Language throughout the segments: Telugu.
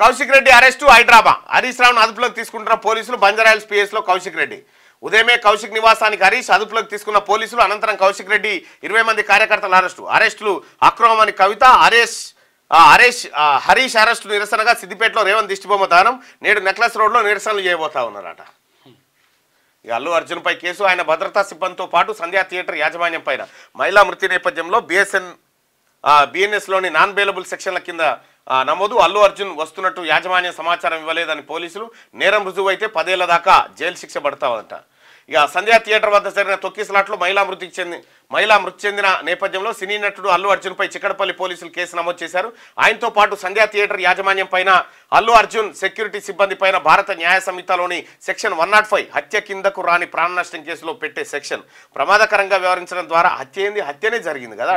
కౌశిక్ రెడ్డి అరెస్టు హైదరాబాద్. హరీష్ రావును అదుపులోకి తీసుకుంటున్న పోలీసులు. బంజారాహిల్స్ పిఎస్ లో కౌశిక్ రెడ్డి. ఉదయమే కౌశిక్ నివాసానికి హరీష్ అదుపులోకి తీసుకున్న పోలీసులు. అనంతరం కౌశిక్ రెడ్డి 20 మంది కార్యకర్తల అరెస్టులు అక్రమమని కవిత హరీష్ అరెస్టు నిరసనగా సిద్దిపేటలో రేవంత్ దిష్టిబొమ్మ దానం. నేడు నెక్లెస్ రోడ్లో నిరసనలు చేయబోతా ఉన్నారట. ఇక అల్లు అర్జున్ పై కేసు. ఆయన భద్రతా సిబ్బందితో పాటు సంధ్యా థియేటర్ యాజమాన్యం పైన మహిళా మృతి నేపథ్యంలో బిఎన్ఎస్లోని నాన్ బెయిలబుల్ సెక్షన్ల కింద నమోదు. అల్లు అర్జున్ వస్తున్నట్టు యాజమాన్యం సమాచారం ఇవ్వలేదని పోలీసులు. నేరం రుజువైతే 10 ఏళ్ల దాకా జైలు శిక్ష పడతామంట. ఇక సంధ్యా థియేటర్ వద్ద జరిగిన తొక్కిసలాట్లో మహిళా మృతి చెందిన నేపథ్యంలో సినీ నటుడు అల్లు అర్జున్ పై చిక్కడపల్లి పోలీసులు కేసు నమోదు చేశారు. ఆయనతో పాటు సంధ్యా థియేటర్ యాజమాన్యం పైన, అల్లు అర్జున్ సెక్యూరిటీ సిబ్బంది పైన భారత న్యాయ సంహితలోని సెక్షన్ 105 హత్య కిందకు రాని ప్రాణ నష్టం కేసులో పెట్టే సెక్షన్. ప్రమాదకరంగా వ్యవహరించడం ద్వారా హత్యనే జరిగింది కదా.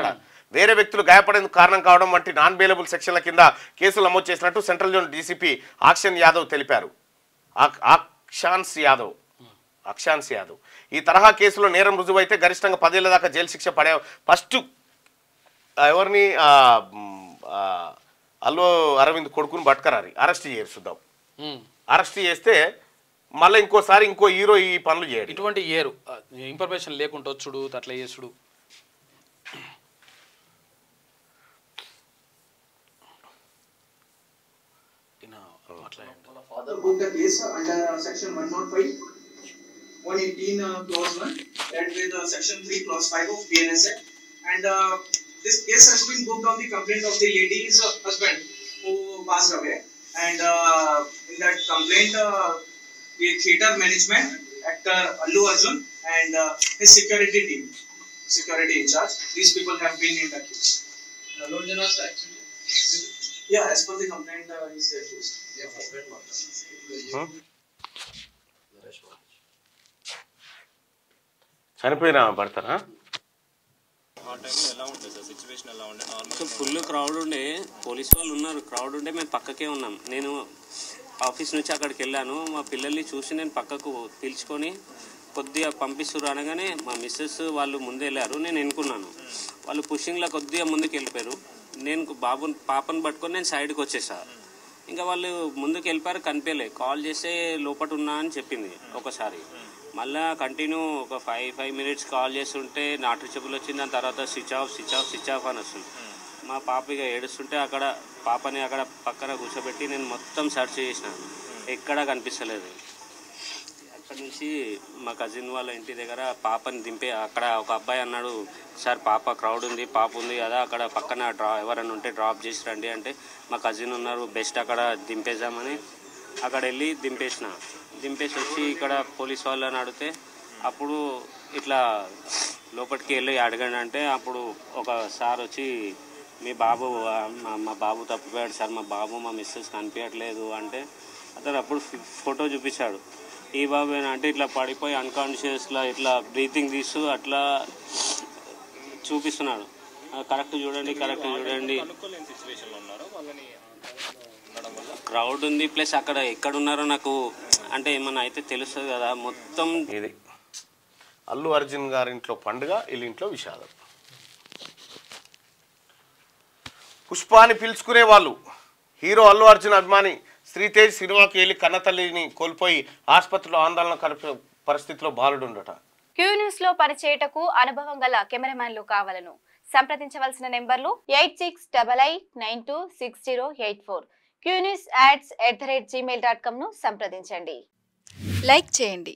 వేరే వ్యక్తులు గాయపడేందుకు కారణం కావడం వంటి నాన్ బెయిలబుల్ సెక్షన్ల కింద కేసులు నమోదు చేసినట్టు central zone DCP Akshansh Yadav. ఈ తరహా కేసులో నేరం రుజువైతే గరిష్టంగా 10 ఏళ్ల దాకా జైలు శిక్ష పడే. ఫస్ట్ ఎవరిని అల్లు అరవింద్ కొడుకుని బట్కరారి అరెస్ట్ చేయరు చూద్దాం. అరెస్ట్ చేస్తే మళ్ళీ ఇంకోసారి ఇంకో హీరో ఈ పనులు చేయడు. ఇటువంటి ఏరు ఇన్ఫర్మేషన్ లేకుండా వచ్చుడు అట్లా చేసుడు. Father booked the case under section 105, 118 clause 1, and with section 3 clause 5 of BNSA. And this case has been booked on the complaint of the lady's husband who passed away. And in that complaint, the theatre management, actor Allu Arjun, and his security team, security in charge, these people have been in the case. Allu Arjun was actually. Yeah, as per the complaint, he is accused. చనిపోయిన భర్తనా? ఫుల్ క్రౌడ్ ఉండే, పోలీసు వాళ్ళు ఉన్నారు, క్రౌడ్ ఉండే మేము పక్కకే ఉన్నాం. నేను ఆఫీస్ నుంచి అక్కడికి వెళ్ళాను. మా పిల్లల్ని చూసి నేను పక్కకు పిలుచుకొని కొద్దిగా పంపిస్తున్నారు అనగానే మా మిస్సెస్ వాళ్ళు ముందు వెళ్ళారు, నేను ఎన్నుకున్నాను. వాళ్ళు పుషింగ్లో కొద్దిగా ముందుకు వెళ్ళిపోయారు. నేను పాపను పట్టుకొని నేను సైడ్కి వచ్చేసా. ఇంకా వాళ్ళు ముందుకు వెళ్ళిపోయారు, కనిపించలే. కాల్ చేస్తే లోపల ఉన్నా అని చెప్పింది ఒకసారి. మళ్ళీ కంటిన్యూ ఒక 5 మినిట్స్ కాల్ చేస్తుంటే నాట్ రీచబుల్ వచ్చింది. దాని తర్వాత స్విచ్ ఆఫ్ అని వస్తుంది. మా పాప ఇక ఏడుస్తుంటే పాపని అక్కడ పక్కన కూర్చోబెట్టి నేను మొత్తం సెర్చ్ చేసినాను, ఎక్కడా కనిపించలేదు. అక్కడి నుంచి మా కజిన్ వాళ్ళ ఇంటి దగ్గర పాపని అక్కడ ఒక అబ్బాయి అన్నాడు, సార్ పాప క్రౌడ్ ఉంది, పాప ఉంది కదా అక్కడ పక్కన ఎవరైనా ఉంటే డ్రాప్ చేసి రండి అంటే, మా కజిన్ ఉన్నారు, బెస్ట్ అక్కడ దింపేద్దామని అక్కడ వెళ్ళి దింపేసి వచ్చి ఇక్కడ పోలీస్ వాళ్ళని అడిగితే అప్పుడు ఇట్లా లోపలికి వెళ్ళి అడగండి అంటే, అప్పుడు ఒక సార్ వచ్చి మీ బాబు మా బాబు తప్పిపోయాడు సార్, మా బాబు మా మిస్సెస్ కనిపించట్లేదు అంటే, అతను అప్పుడు ఫోటో చూపించాడు. ఈ బాబు అంటే ఇట్లా పడిపోయి అన్కాన్షియస్లో ఇట్లా బ్రీతింగ్ తీస్తూ అట్లా చూపిస్తున్నాడు. కరెక్ట్ చూడండి. క్రౌడ్ ఉంది, ప్లస్ అక్కడ ఎక్కడున్నారో నాకు అంటే ఏమన్నా అయితే తెలుస్తుంది కదా. మొత్తం ఇది అల్లు అర్జున్ గారింట్లో పండుగ, వీళ్ళింట్లో విషాదం. పుష్పాని పిలుచుకునే వాళ్ళు. హీరో అల్లు అర్జున్ అభిమాని శ్రీతేజ్ సినిమాకి వెళ్ళి కన్నతల్లిని కోల్పోయి ఆసుపత్రిలో ఆందోళన పరిస్థితిలో బాలుడుండట. క్యూ న్యూస్ లో పనిచేయటకు అనుభవం గల కెమెరామెన్లు కావాలను సంప్రదించవలసిన నెంబర్లు 8688926084. qnewsads@gmail.com ను సంప్రదించండి. లైక్ చేయండి.